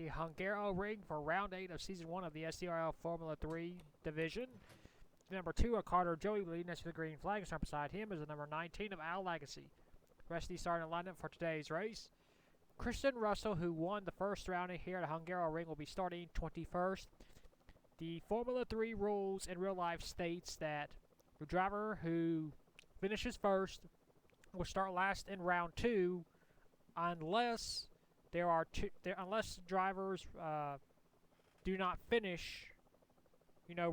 the Hungaroring for round 8 of season 1 of the SCRL Formula 3 division. Number 2 are Carter Joey leading us to the green flag. Starting beside him is the number 19 of Al Legacy. Rest of the starting lineup for today's race. Christian Russell, who won the first round here at Hungaroring, will be starting 21st. The Formula 3 rules in real life states that the driver who finishes first will start last in round 2 unless unless drivers do not finish,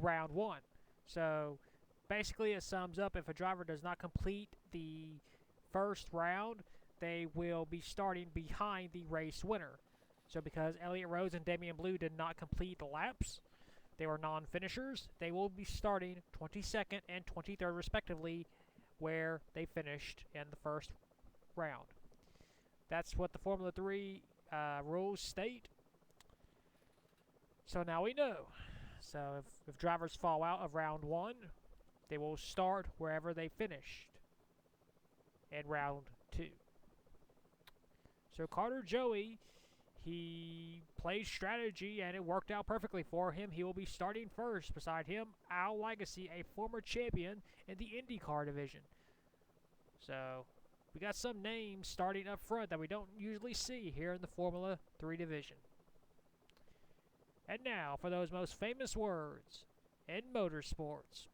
round 1. So basically it sums up, if a driver does not complete the first round, they will be starting behind the race winner. So because Elliott Rose and Damian Blue did not complete the laps, they were non-finishers, they will be starting 22nd and 23rd respectively where they finished in the first round. That's what the Formula 3 rules state. So now we know. So if drivers fall out of round 1, they will start wherever they finished in round 2. So Carter Joey, he played strategy and it worked out perfectly for him. He will be starting first. Beside him, Al Legacy, a former champion in the IndyCar division. So we got some names starting up front that we don't usually see here in the Formula 3 division. And now for those most famous words in motorsports.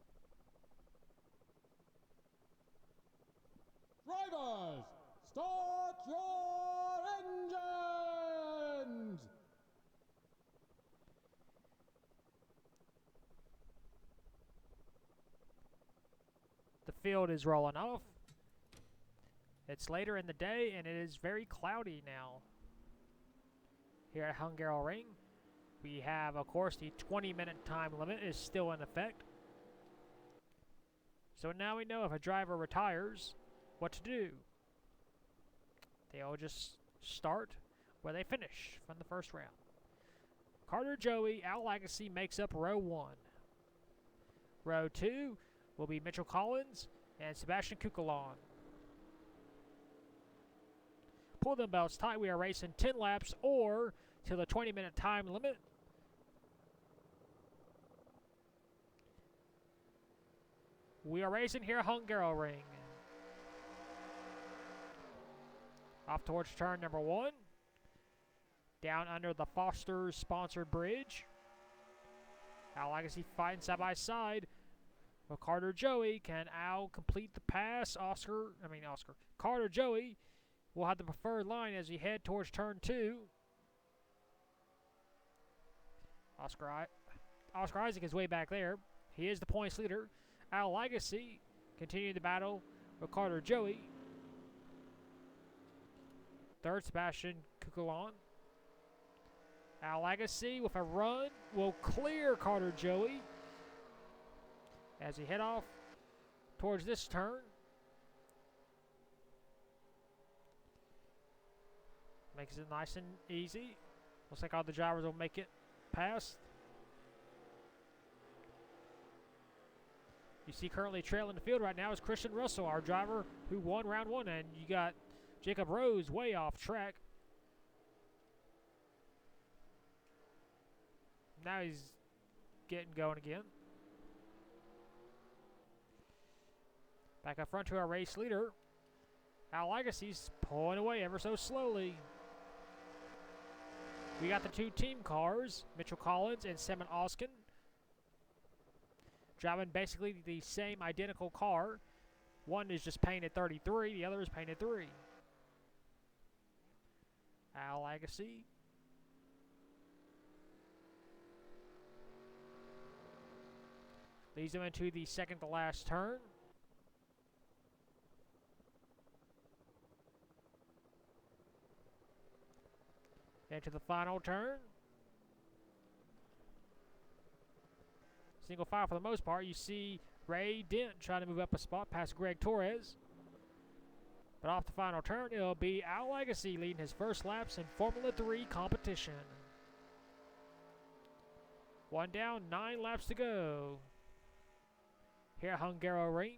Drivers, start your engines! The field is rolling off. It's later in the day and it is very cloudy now here at Hungaroring. We have, of course, the 20-minute time limit is still in effect. So now we know if a driver retires, what to do. They'll just start where they finish from the first round. Carter Joey, Al Legacy makes up row 1. Row 2 will be Mitchell Collins and Sebastian Kukulon. Pull them belts tight. We are racing 10 laps or till the 20-minute time limit. We are racing here at Hungaroring. Off towards turn number 1. Down under the Foster's sponsored bridge. Al Legacy fighting side by side with Carter Joey. Can Al complete the pass? Carter Joey will have the preferred line as we head towards turn 2. Oscar Isaac is way back there. He is the points leader. Al Legacy continuing the battle with Carter Joey. Third, Sebastian Kukulon. Al Legacy with a run will clear Carter Joey as he head off towards this turn. Makes it nice and easy. Looks like all the drivers will make it past. You see currently trailing the field right now is Christian Russell, our driver who won round 1. And you got Jacob Rose way off track. Now he's getting going again. Back up front to our race leader. Al Legacy's pulling away ever so slowly. We got the 2 team cars, Mitchell Collins and Simon Oskin, driving basically the same identical car. One is just painted 33, the other is painted 3. Al Legacy. Leads them into the second to last turn. Into the final turn. Single file for the most part. You see Ray Dent trying to move up a spot past Greg Torres. But off the final turn, it'll be Al Legacy leading his first laps in Formula 3 competition. 1 down, 9 laps to go here at Hungaroring.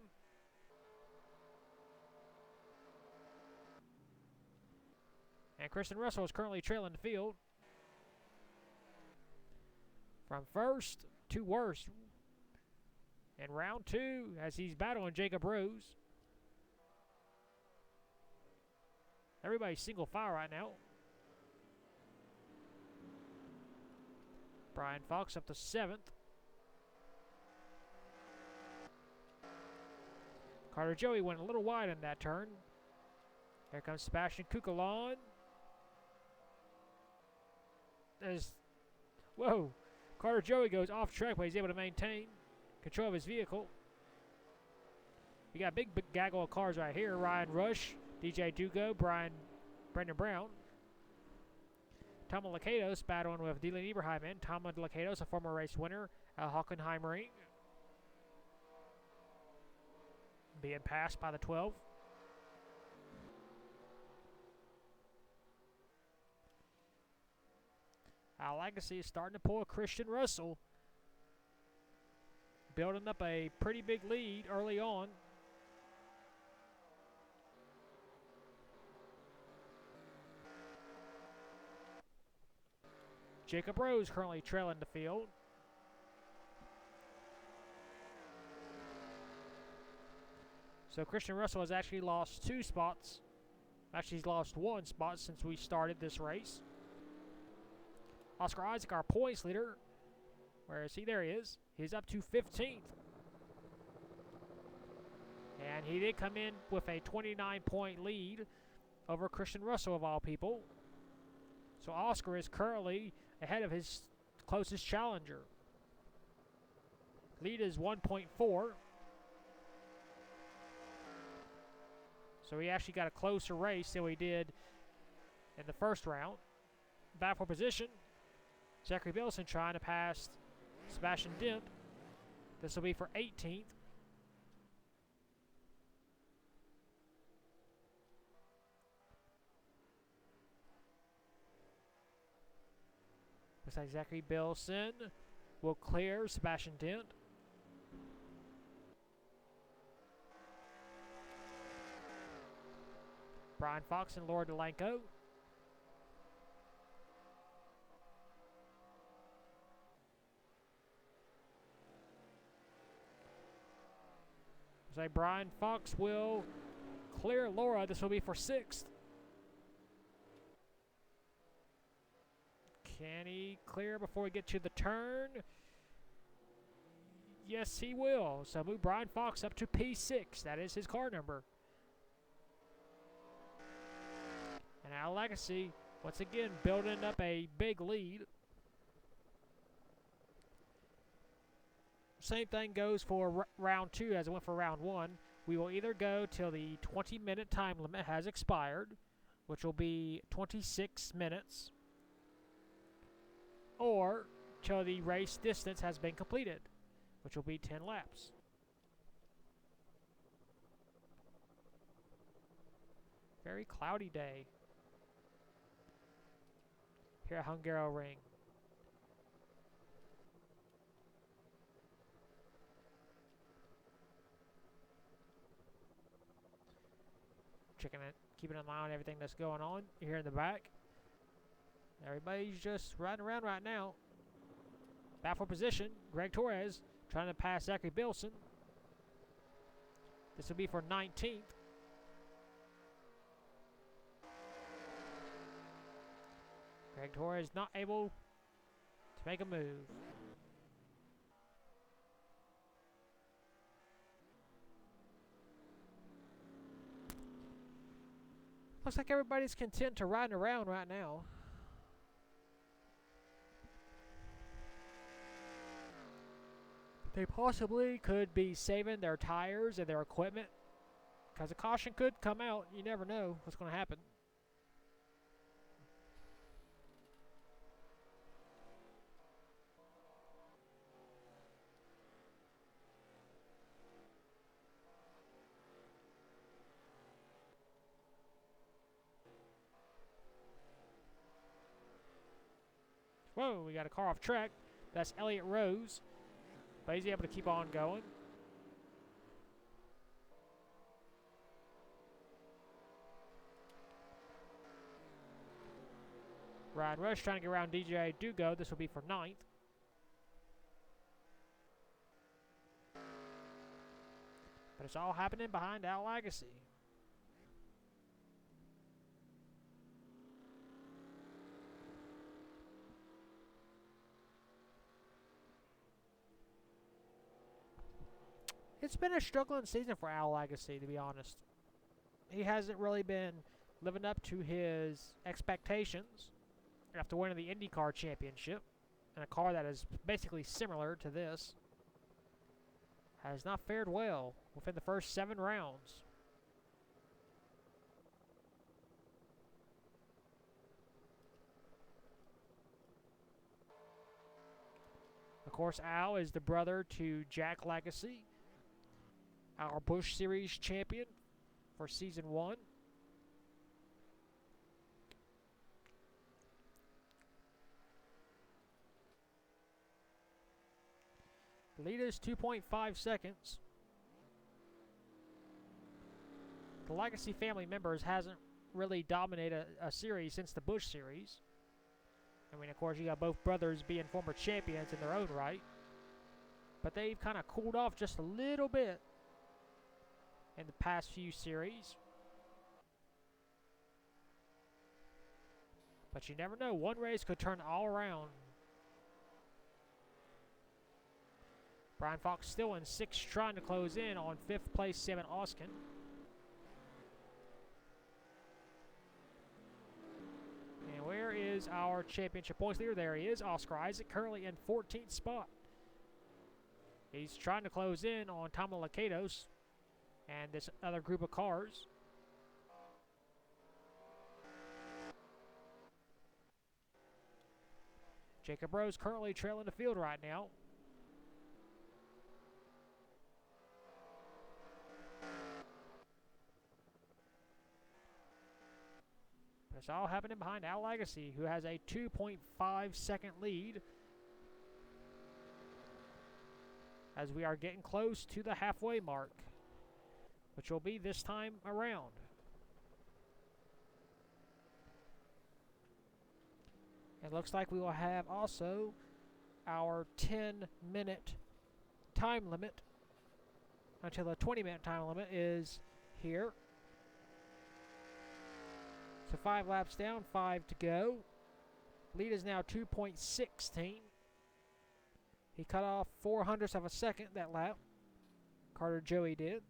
And Christian Russell is currently trailing the field. from first to worst in round 2 as he's battling Jacob Rose. Everybody's single file right now. Brian Fox up to 7th. Carter Joey went a little wide on that turn. Here comes Sebastian Kukulon. Whoa. Carter Joey goes off track, but he's able to maintain control of his vehicle. We got a big gaggle of cars right here. Ryan Rush, DJ Dugo, Brendan Brown. Toma Lakatos battling with Dylan Eberheim. Toma Lakatos, a former race winner at Hungaroring. Being passed by the 12. Our Legacy is starting to pull a Christian Russell. Building up a pretty big lead early on. Jacob Rose currently trailing the field. So Christian Russell has actually lost 2 spots. Actually, he's lost 1 spot since we started this race. Oscar Isaac, our points leader. Where is he? There he is. He's up to 15th. And he did come in with a 29-point lead over Christian Russell, of all people. So Oscar is currently ahead of his closest challenger. Lead is 1.4. So we actually got a closer race than we did in the first round. Battle for position. Zachary Bilson trying to pass Sebastian Dent. This will be for 18th. Looks like Zachary Bilson will clear Sebastian Dent. Brian Fox and Laura Delanco. Looks like Brian Fox will clear Laura. This will be for 6th. Can he clear before we get to the turn? Yes, he will. So move Brian Fox up to P6. That is his car number. And our Legacy, once again, building up a big lead. Same thing goes for round 2 as it went for round 1. We will either go till the 20-minute time limit has expired, which will be 26 minutes, or till the race distance has been completed, which will be 10 laps. Very cloudy day here at Hungaroring. Checking it, keeping an eye on everything that's going on here in the back. Everybody's just riding around right now. Back for position. Greg Torres trying to pass Zachary Bilson. This will be for 19th. Greg Torres not able to make a move. Looks like everybody's content to riding around right now. They possibly could be saving their tires and their equipment because a caution could come out. You never know what's going to happen. Whoa, we got a car off track. That's Elliott Rose. But he's able to keep on going. Ryan Rush trying to get around DJ Dugo. This will be for 9th. But it's all happening behind Al Legacy. It's been a struggling season for Al Legacy, to be honest. He hasn't really been living up to his expectations after winning the IndyCar Championship in a car that is basically similar to this. Has not fared well within the first 7 rounds. Of course, Al is the brother to Jack Legacy, our Busch Series champion for Season 1. The lead is 2.5 seconds. The Legacy family members hasn't really dominated a series since the Busch Series. I mean, of course, you got both brothers being former champions in their own right. But they've kind of cooled off just a little bit in the past few series. But you never know. One race could turn all around. Brian Fox still in 6th, trying to close in on 5th place, Sam Oskin. And where is our championship points leader? There he is, Oscar Isaac, currently in 14th spot. He's trying to close in on Tamaulipas and this other group of cars. Jacob Rose currently trailing the field right now. It's all happening behind Al Legacy, who has a 2.5 second lead as we are getting close to the halfway mark, which will be this time around. It looks like we will have also our 10-minute time limit until the 20-minute time limit is here. So 5 laps down, 5 to go. Lead is now 2.16. He cut off 0.04 of a second that lap. Carter Joey did.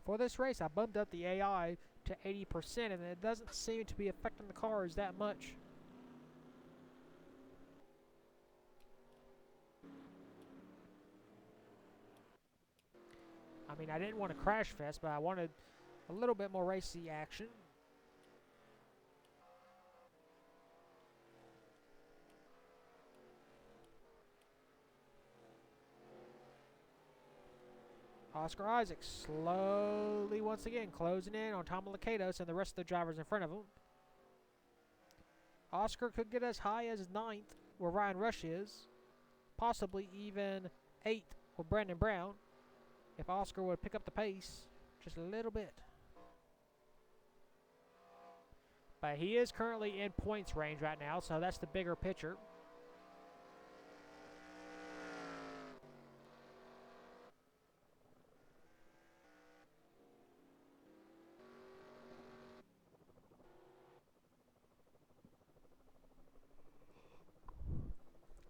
For this race, I bumped up the AI to 80%, and it doesn't seem to be affecting the cars that much. I mean, I didn't want to crash fest, but I wanted a little bit more racy action. Oscar Isaac slowly once again closing in on Tamaulipas and the rest of the drivers in front of him. Oscar could get as high as 9th where Ryan Rush is, possibly even 8th with Brandon Brown if Oscar would pick up the pace just a little bit. But he is currently in points range right now, so that's the bigger picture.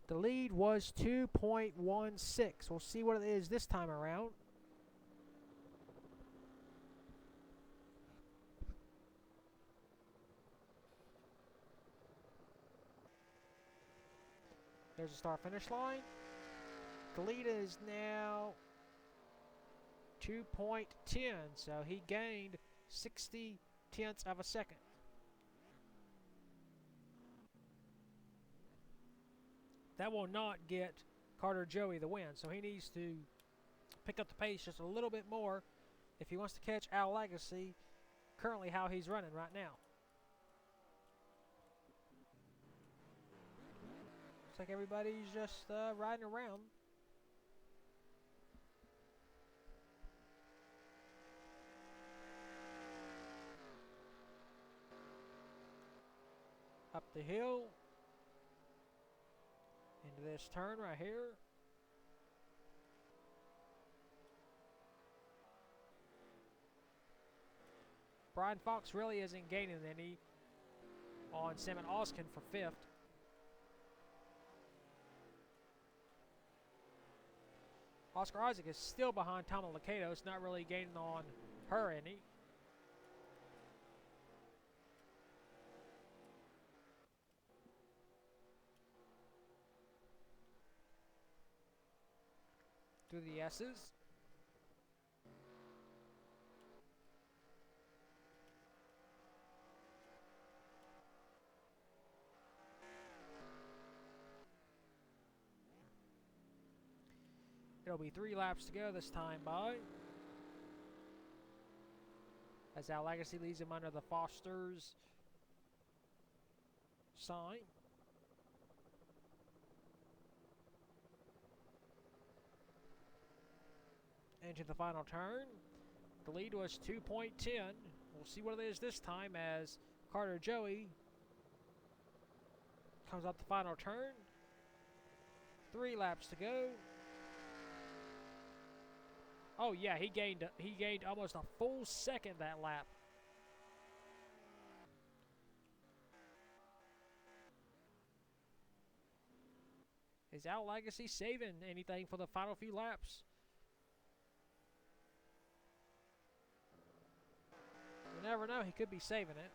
The lead was 2.16. We'll see what it is this time around. There's the start-finish line. The lead is now 2.10, so he gained 60/10 of a second. That will not get Carter Joey the win, so he needs to pick up the pace just a little bit more if he wants to catch Al Legacy, currently how he's running right now. Looks like everybody's just riding around. Up the hill. Into this turn right here. Brian Fox really isn't gaining any on Simon Oskin for 5th. Oscar Isaac is still behind Tom Locato. It's not really gaining on her any. Through the S's. It'll be 3 laps to go this time by. As Al Legacy leads him under the Foster's sign. Into the final turn. The lead was 2.10. We'll see what it is this time as Carter Joey comes up the final turn. 3 laps to go. Oh yeah, he gained almost a full second that lap. Is Al Legacy saving anything for the final few laps? You never know, he could be saving it.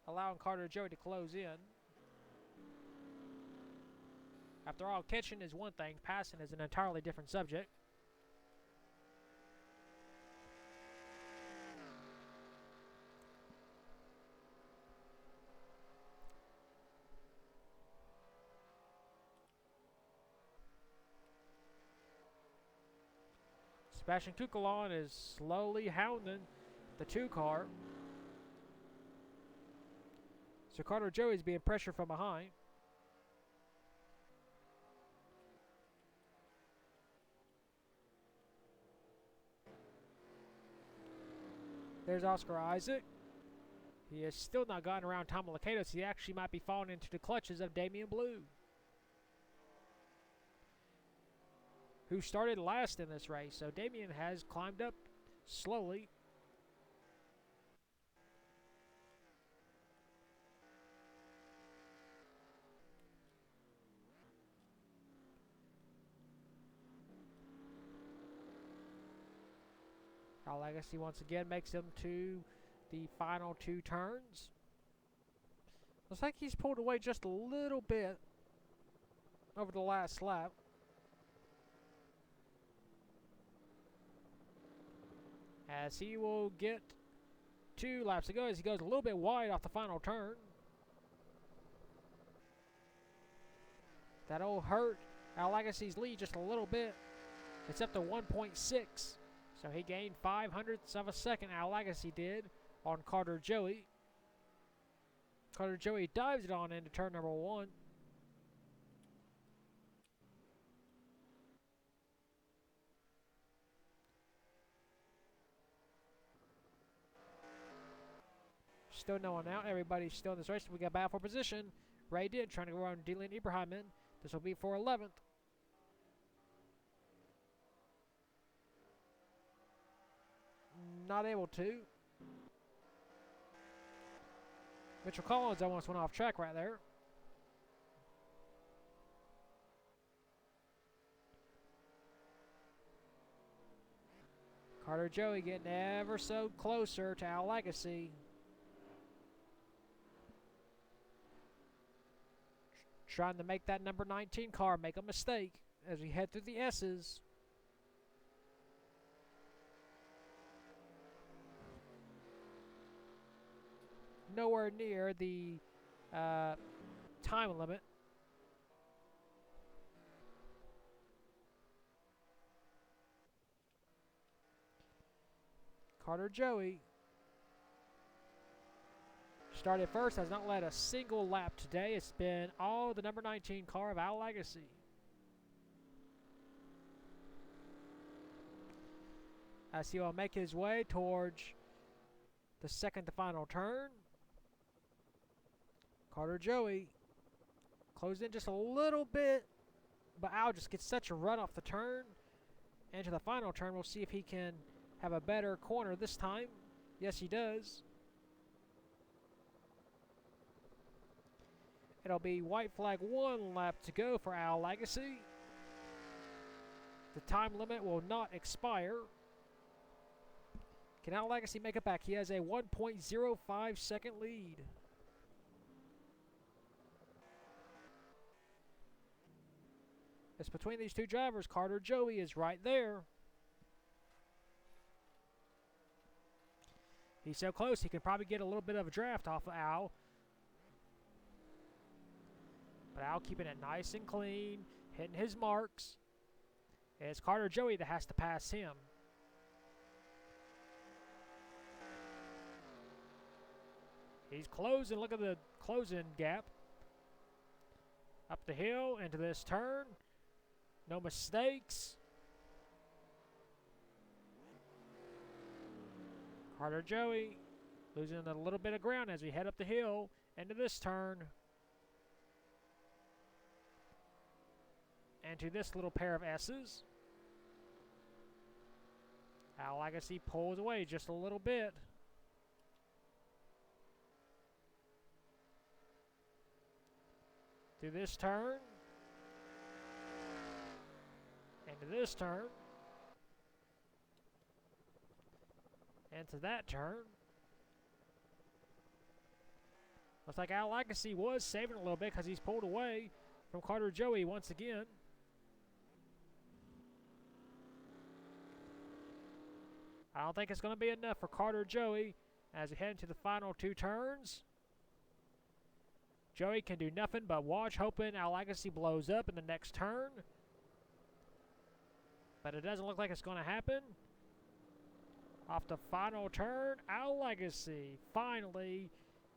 Allowing Carter Joey to close in. After all, catching is one thing, passing is an entirely different subject. Sebastian Kukulon is slowly hounding the 2 car. So Carter Joey's being pressured from behind. There's Oscar Isaac. He has still not gotten around Tom Locato, so he actually might be falling into the clutches of Damian Blue, who started last in this race. So Damian has climbed up slowly. Our Legacy once again makes him to the final 2 turns. Looks like he's pulled away just a little bit over the last lap. As he will get 2 laps to go as he goes a little bit wide off the final turn. That'll hurt Al Legacy's lead just a little bit. It's up to 1.6. So he gained 0.05 of a second, Al Legacy did, on Carter Joey. Carter Joey dives it on into turn number 1. Still no one out. Everybody's still in this race. We got battle for position. Ray did trying to go around Dylan Ibrahim. This will be for 11th. Not able to. Mitchell Collins almost went off track right there. Carter Joey getting ever so closer to Al Legacy. Trying to make that number 19 car make a mistake as we head through the S's. Nowhere near the time limit. Carter Joey Started first, has not led a single lap today. It's been all the number 19 car of Al Legacy. As he will make his way towards the second to final turn. Carter Joey closed in just a little bit, but Al just gets such a run off the turn. And to the final turn, we'll see if he can have a better corner this time. Yes, he does. It'll be white flag, 1 lap to go for Al Legacy. The time limit will not expire. Can Al Legacy make it back? He has a 1.05 second lead. It's between these two drivers. Carter Joey is right there. He's so close, he can probably get a little bit of a draft off of Al. But Al keeping it nice and clean, hitting his marks. It's Carter Joey that has to pass him. He's closing. Look at the closing gap. Up the hill into this turn. No mistakes. Carter Joey losing a little bit of ground as we head up the hill into this turn. And to this little pair of S's. Al Legacy pulls away just a little bit. To this turn. And to this turn. And to that turn. Looks like Al Legacy was saving a little bit because he's pulled away from Carter Joey once again. I don't think it's going to be enough for Carter Joey as we head into the final 2 turns. Joey can do nothing but watch, hoping Al Legacy blows up in the next turn. But it doesn't look like it's going to happen. Off the final turn, Al Legacy finally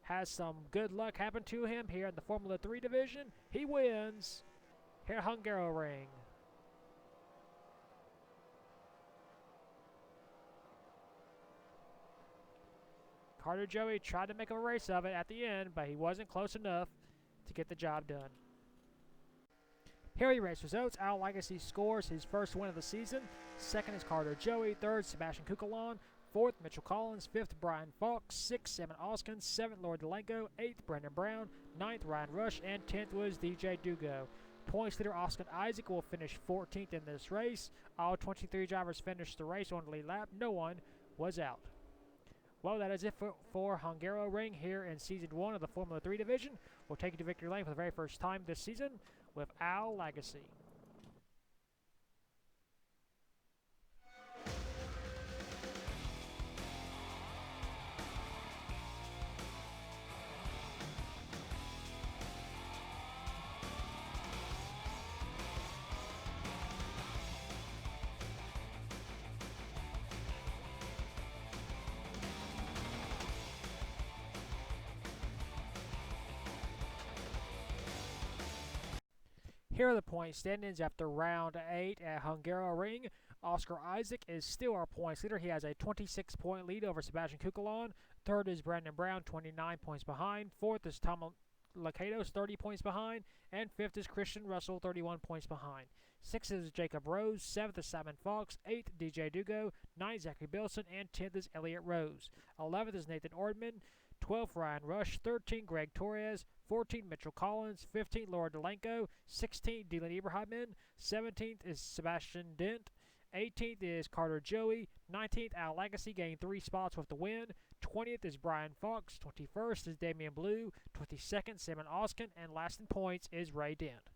has some good luck happen to him here in the Formula 3 division. He wins here at Hungaroring. Carter Joey tried to make a race of it at the end, but he wasn't close enough to get the job done. Here are your race results. Al Legacy scores his first win of the season. Second is Carter Joey. Third, Sebastian Kukulon. Fourth, Mitchell Collins. Fifth, Brian Fox. Sixth, Simon Oskin. Seventh, Lord Delenko. Eighth, Brendan Brown. Ninth, Ryan Rush. And 10th was DJ Dugo. Points leader Oscar Isaac will finish 14th in this race. All 23 drivers finished the race on the lead lap. No one was out. Well, that is it for Hungaroring here in Season 1 of the Formula 3 division. We'll take you to victory lane for the very first time this season with Al Legacy. Here are the point standings after round 8 at Hungaroring. Oscar Isaac is still our points leader. He has a 26-point lead over Sebastian Kukulon. Third is Brandon Brown, 29 points behind. Fourth is Tom Lakatos, 30 points behind. And fifth is Christian Russell, 31 points behind. Sixth is Jacob Rose. Seventh is Simon Fox. Eighth, DJ Dugo. Ninth, Zachary Bilson. And 10th is Elliott Rose. 11th is Nathan Ordman. 12th, Ryan Rush. 13th, Greg Torres. 14th, Mitchell Collins. 15th, Laura Delenko. 16th, Dylan Ibrahimman. 17th is Sebastian Dent. 18th is Carter Joey. 19th, Al Legacy, gained 3 spots with the win. 20th is Brian Fox. 21st is Damian Blue. 22nd, Simon Oskin. And last in points is Ray Dent.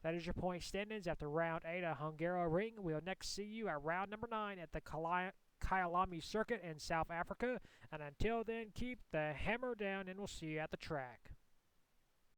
That is your point standings after round 8 at Hungaroring. We'll next see you at round number 9 at the Kyalami Circuit in South Africa. And until then, keep the hammer down and we'll see you at the track.